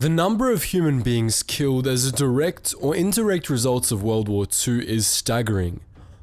The number of human beings killed as a direct or indirect result of World War II is staggering.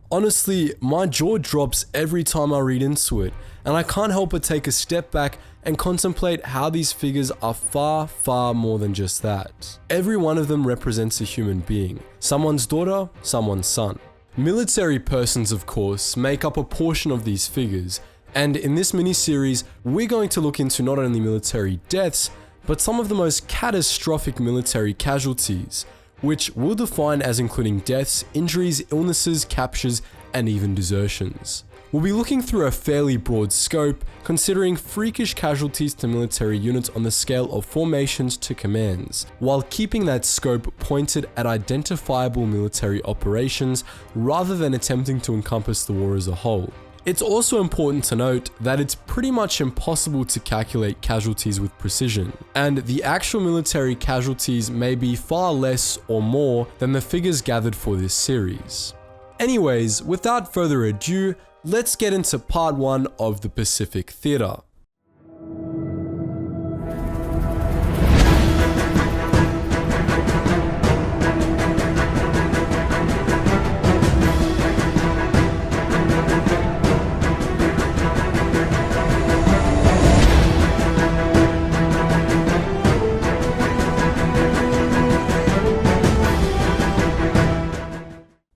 Honestly, my jaw drops every time I read into it, and I can't help but take a step back and contemplate how these figures are far, far more than just that. Every one of them represents a human being, someone's daughter, someone's son. Military persons, of course, make up a portion of these figures, and in this mini-series, we're going to look into not only military deaths, but some of the most catastrophic military casualties, which we'll define as including deaths, injuries, illnesses, captures, and even desertions. We'll be looking through a fairly broad scope, considering freakish casualties to military units on the scale of formations to commands, while keeping that scope pointed at identifiable military operations rather than attempting to encompass the war as a whole. It's also important to note that it's pretty much impossible to calculate casualties with precision, and the actual military casualties may be far less or more than the figures gathered for this series. Anyways, without further ado, let's get into part 1 of the Pacific Theater.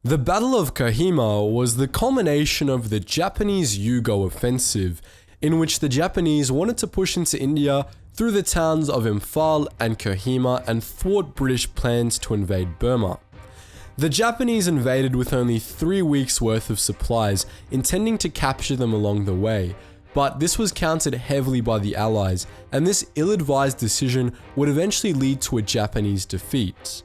The Battle of Kohima was the culmination of the Japanese Yugo offensive, in which the Japanese wanted to push into India through the towns of Imphal and Kohima and thwart British plans to invade Burma. The Japanese invaded with only 3 weeks worth of supplies, intending to capture them along the way, but this was countered heavily by the Allies, and this ill-advised decision would eventually lead to a Japanese defeat.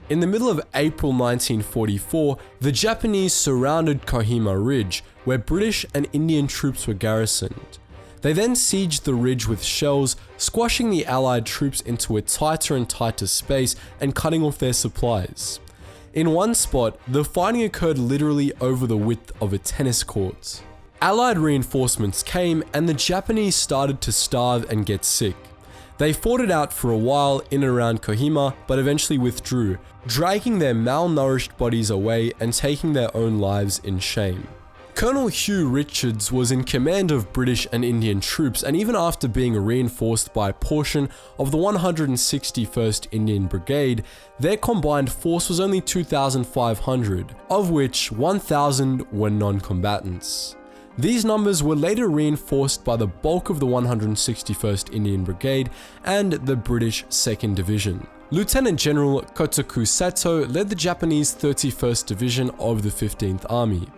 In the middle of April 1944, the Japanese surrounded Kohima Ridge, where British and Indian troops were garrisoned. They then sieged the ridge with shells, squashing the Allied troops into a tighter and tighter space and cutting off their supplies. In one spot, the fighting occurred literally over the width of a tennis court. Allied reinforcements came, and the Japanese started to starve and get sick. They fought it out for a while in and around Kohima, but eventually withdrew, dragging their malnourished bodies away and taking their own lives in shame. Colonel Hugh Richards was in command of British and Indian troops, and even after being reinforced by a portion of the 161st Indian Brigade, their combined force was only 2,500, of which 1,000 were non-combatants. These numbers were later reinforced by the bulk of the 161st Indian Brigade and the British 2nd Division. Lieutenant General Kotoku Sato led the Japanese 31st Division of the 15th Army.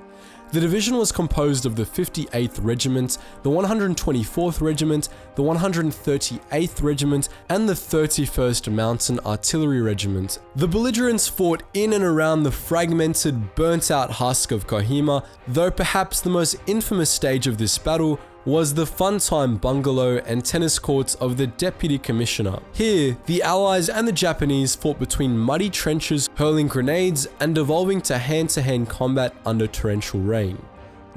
The division was composed of the 58th Regiment, the 124th Regiment, the 138th Regiment, and the 31st Mountain Artillery Regiment. The belligerents fought in and around the fragmented, burnt-out husk of Kohima, though perhaps the most infamous stage of this battle was the fun-time bungalow and tennis courts of the Deputy Commissioner. Here, the Allies and the Japanese fought between muddy trenches, hurling grenades, and devolving to hand-to-hand combat under torrential rain.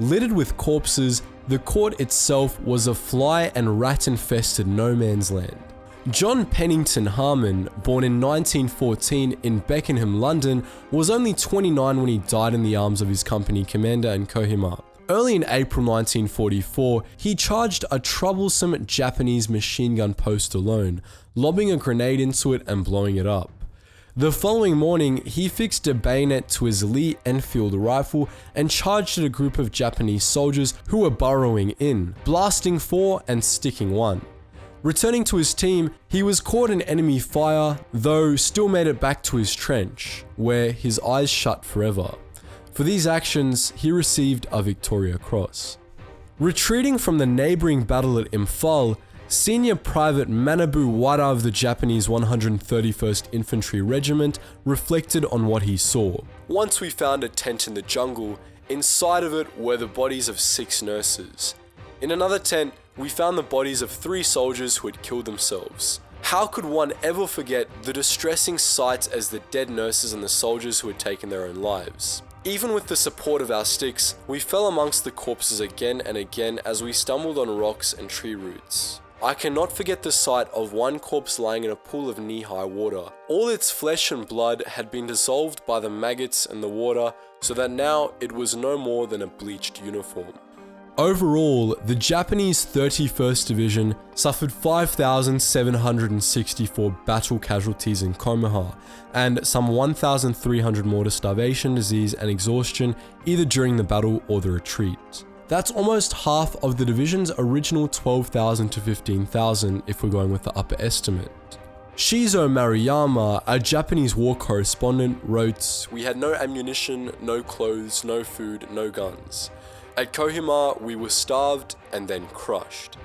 Littered with corpses, the court itself was a fly and rat-infested no-man's land. John Pennington Harmon, born in 1914 in Beckenham, London, was only 29 when he died in the arms of his company commander in Kohima. Early in April 1944, he charged a troublesome Japanese machine gun post alone, lobbing a grenade into it and blowing it up. The following morning, he fixed a bayonet to his Lee Enfield rifle and charged at a group of Japanese soldiers who were burrowing in, blasting 4 and sticking 1. Returning to his team, he was caught in enemy fire, though still made it back to his trench, where his eyes shut forever. For these actions, he received a Victoria Cross. Retreating from the neighboring battle at Imphal, Senior Private Manabu Wada of the Japanese 131st Infantry Regiment reflected on what he saw. Once we found a tent in the jungle. Inside of it were the bodies of 6 nurses. In another tent, we found the bodies of 3 soldiers who had killed themselves. How could one ever forget the distressing sights as the dead nurses and the soldiers who had taken their own lives? Even with the support of our sticks, we fell amongst the corpses again and again as we stumbled on rocks and tree roots. I cannot forget the sight of one corpse lying in a pool of knee-high water. All its flesh and blood had been dissolved by the maggots and the water, so that now it was no more than a bleached uniform. Overall, the Japanese 31st Division suffered 5,764 battle casualties in Kohima, and some 1,300 more to starvation, disease, and exhaustion either during the battle or the retreat. That's almost half of the division's original 12,000 to 15,000 if we're going with the upper estimate. Shizo Maruyama, a Japanese war correspondent, wrote, "We had no ammunition, no clothes, no food, no guns. At Kohima, we were starved and then crushed."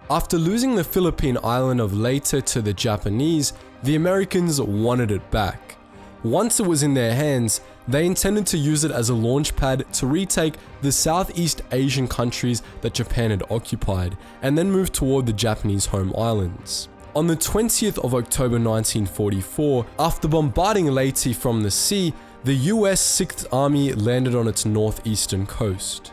After losing the Philippine island of Leyte to the Japanese, the Americans wanted it back. Once it was in their hands, they intended to use it as a launch pad to retake the Southeast Asian countries that Japan had occupied, and then move toward the Japanese home islands. On the 20th of October 1944, after bombarding Leyte from the sea, the US 6th Army landed on its northeastern coast.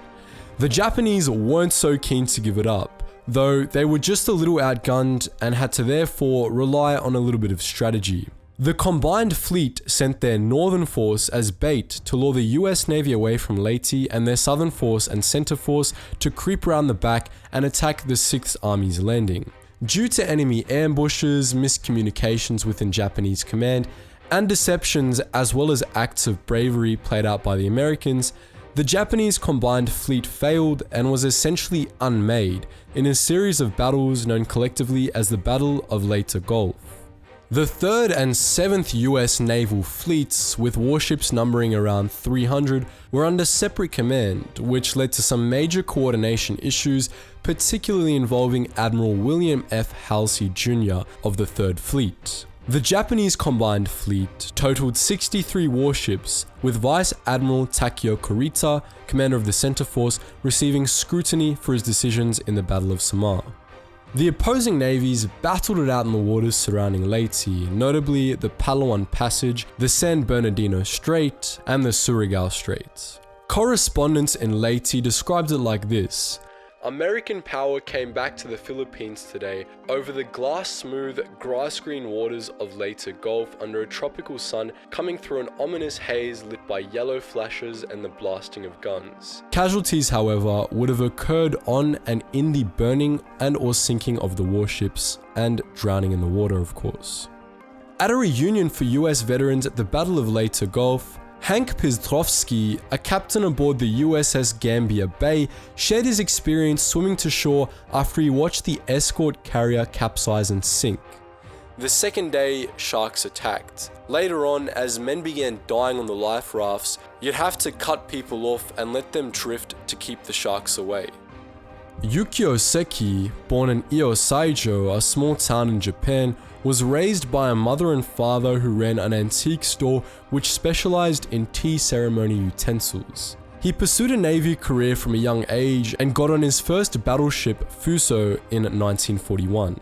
The Japanese weren't so keen to give it up, though they were just a little outgunned and had to therefore rely on a little bit of strategy. The combined fleet sent their northern force as bait to lure the US Navy away from Leyte, and their southern force and center force to creep around the back and attack the 6th Army's landing. Due to enemy ambushes, miscommunications within Japanese command, and deceptions as well as acts of bravery played out by the Americans, the Japanese combined fleet failed and was essentially unmade in a series of battles known collectively as the Battle of Leyte Gulf. The 3rd and 7th US naval fleets, with warships numbering around 300, were under separate command, which led to some major coordination issues, particularly involving Admiral William F. Halsey Jr. of the 3rd Fleet. The Japanese combined fleet totaled 63 warships, with Vice Admiral Takeo Kurita, commander of the center force, receiving scrutiny for his decisions in the Battle of Samar. The opposing navies battled it out in the waters surrounding Leyte, notably the Palawan Passage, the San Bernardino Strait, and the Surigao Strait. Correspondents in Leyte described it like this: "American power came back to the Philippines today over the glass-smooth, grass-green waters of Leyte Gulf under a tropical sun coming through an ominous haze lit by yellow flashes and the blasting of guns." Casualties, however, would have occurred on and in the burning and or sinking of the warships, and drowning in the water, of course. At a reunion for US veterans at the Battle of Leyte Gulf, Hank Pistrovsky, a captain aboard the USS Gambier Bay, shared his experience swimming to shore after he watched the escort carrier capsize and sink. The second day, sharks attacked. Later on, as men began dying on the life rafts, you'd have to cut people off and let them drift to keep the sharks away. Yukio Seki, born in Iosaijo, a small town in Japan, was raised by a mother and father who ran an antique store which specialized in tea ceremony utensils. He pursued a Navy career from a young age and got on his first battleship, Fuso, in 1941.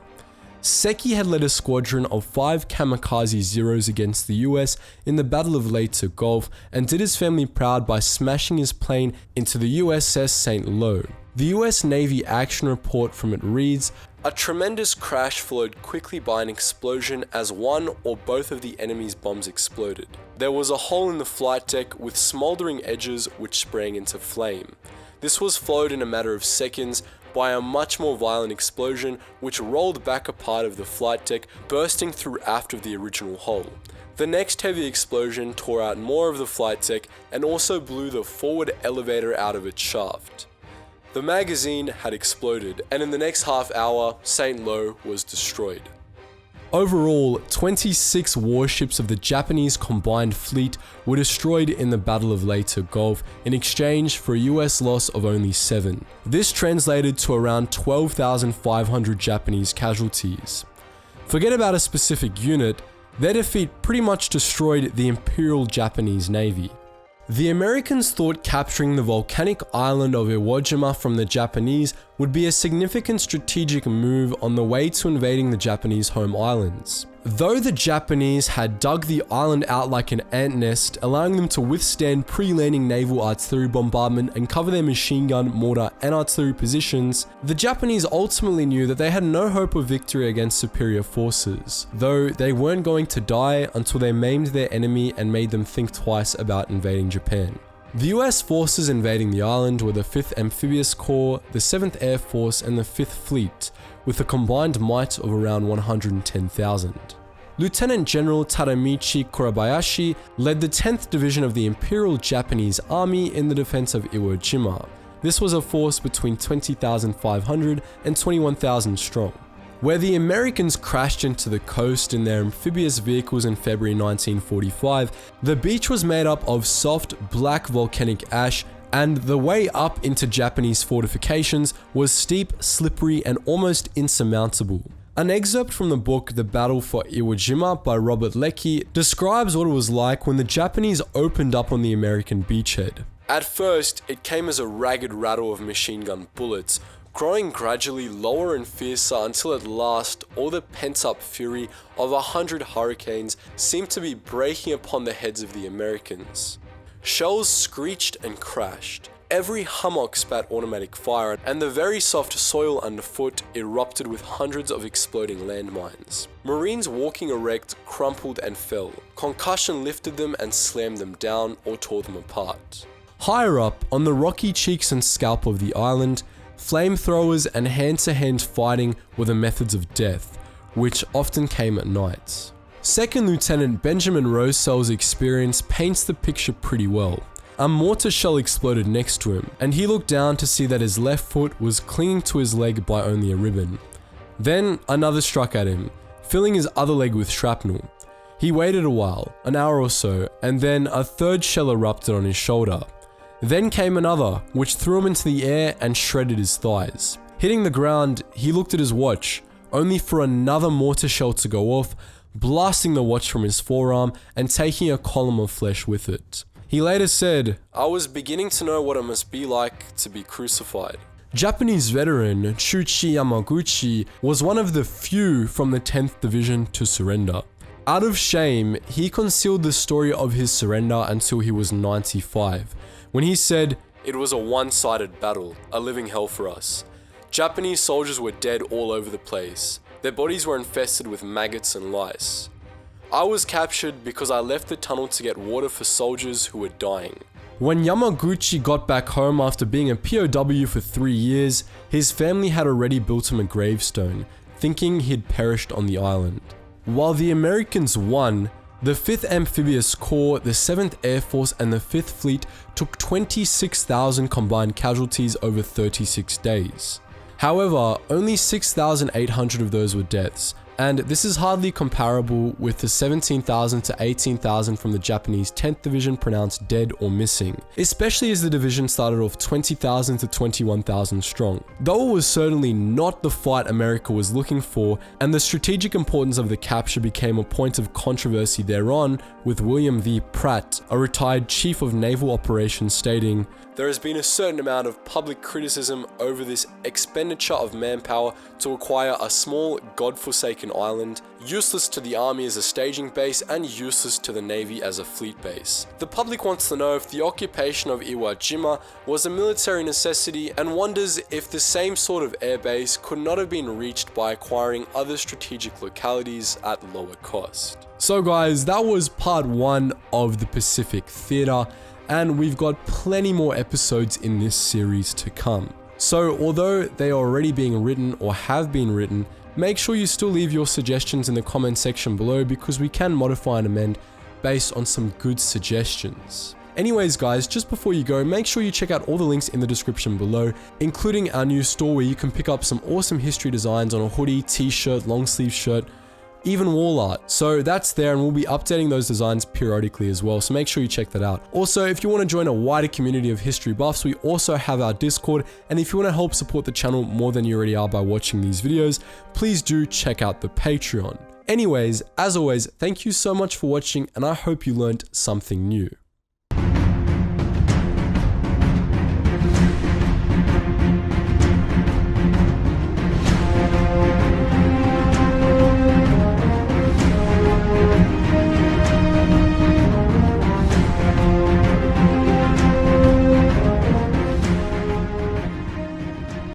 Seki had led a squadron of 5 kamikaze Zeros against the US in the Battle of Leyte Gulf, and did his family proud by smashing his plane into the USS St. Lo. The US Navy action report from it reads, "A tremendous crash followed quickly by an explosion as one or both of the enemy's bombs exploded. There was a hole in the flight deck with smoldering edges which sprang into flame. This was followed in a matter of seconds by a much more violent explosion which rolled back a part of the flight deck, bursting through aft of the original hole. The next heavy explosion tore out more of the flight deck and also blew the forward elevator out of its shaft. The magazine had exploded, and in the next half hour, St. Lo was destroyed." Overall, 26 warships of the Japanese combined fleet were destroyed in the Battle of Leyte Gulf in exchange for a US loss of only 7. This translated to around 12,500 Japanese casualties. Forget about a specific unit, their defeat pretty much destroyed the Imperial Japanese Navy. The Americans thought capturing the volcanic island of Iwo Jima from the Japanese would be a significant strategic move on the way to invading the Japanese home islands. Though the Japanese had dug the island out like an ant nest, allowing them to withstand pre-landing naval artillery bombardment and cover their machine gun, mortar, and artillery positions, the Japanese ultimately knew that they had no hope of victory against superior forces, though they weren't going to die until they maimed their enemy and made them think twice about invading Japan. The US forces invading the island were the 5th Amphibious Corps, the 7th Air Force, and the 5th Fleet, with a combined might of around 110,000. Lieutenant General Tadamichi Kurabayashi led the 10th Division of the Imperial Japanese Army in the defense of Iwo Jima. This was a force between 20,500 and 21,000 strong. Where the Americans crashed into the coast in their amphibious vehicles in February 1945, the beach was made up of soft, black volcanic ash, and the way up into Japanese fortifications was steep, slippery, and almost insurmountable. An excerpt from the book The Battle for Iwo Jima by Robert Leckie describes what it was like when the Japanese opened up on the American beachhead. At first, it came as a ragged rattle of machine gun bullets, growing gradually lower and fiercer until at last all the pent-up fury of 100 hurricanes seemed to be breaking upon the heads of the Americans. Shells screeched and crashed. Every hummock spat automatic fire, and the very soft soil underfoot erupted with hundreds of exploding landmines. Marines walking erect crumpled and fell. Concussion lifted them and slammed them down or tore them apart. Higher up, on the rocky cheeks and scalp of the island, flamethrowers and hand-to-hand fighting were the methods of death, which often came at night. Second Lieutenant Benjamin Rosell's experience paints the picture pretty well. A mortar shell exploded next to him, and he looked down to see that his left foot was clinging to his leg by only a ribbon. Then another struck at him, filling his other leg with shrapnel. He waited a while, an hour or so, and then a third shell erupted on his shoulder. Then came another, which threw him into the air and shredded his thighs. Hitting the ground, he looked at his watch, only for another mortar shell to go off, blasting the watch from his forearm and taking a column of flesh with it. He later said, "I was beginning to know what it must be like to be crucified." Japanese veteran Chuchi Yamaguchi was one of the few from the 10th Division to surrender. Out of shame, he concealed the story of his surrender until he was 95, when he said, "It was a one-sided battle, a living hell for us. Japanese soldiers were dead all over the place. Their bodies were infested with maggots and lice. I was captured because I left the tunnel to get water for soldiers who were dying." When Yamaguchi got back home after being a POW for 3 years, his family had already built him a gravestone, thinking he'd perished on the island. While the Americans won, the 5th Amphibious Corps, the 7th Air Force, and the 5th Fleet took 26,000 combined casualties over 36 days. However, only 6,800 of those were deaths, and this is hardly comparable with the 17,000 to 18,000 from the Japanese 10th Division pronounced dead or missing, especially as the division started off 20,000 to 21,000 strong. Though it was certainly not the fight America was looking for, and the strategic importance of the capture became a point of controversy thereon, with William V. Pratt, a retired chief of naval operations, stating, "There has been a certain amount of public criticism over this expenditure of manpower to acquire a small, godforsaken island, useless to the army as a staging base and useless to the navy as a fleet base. The public wants to know if the occupation of Iwo Jima was a military necessity and wonders if the same sort of airbase could not have been reached by acquiring other strategic localities at lower cost." So guys, that was part 1 of the Pacific Theater, and we've got plenty more episodes in this series to come. So although they are already being written or have been written, make sure you still leave your suggestions in the comment section below, because we can modify and amend based on some good suggestions. Anyways guys, just before you go, make sure you check out all the links in the description below, including our new store where you can pick up some awesome history designs on a hoodie, t-shirt, long sleeve shirt, even wall art. So that's there, and we'll be updating those designs periodically as well, so make sure you check that out. Also, if you want to join a wider community of history buffs, we also have our Discord, and if you want to help support the channel more than you already are by watching these videos, please do check out the Patreon. Anyways, as always, thank you so much for watching, and I hope you learned something new.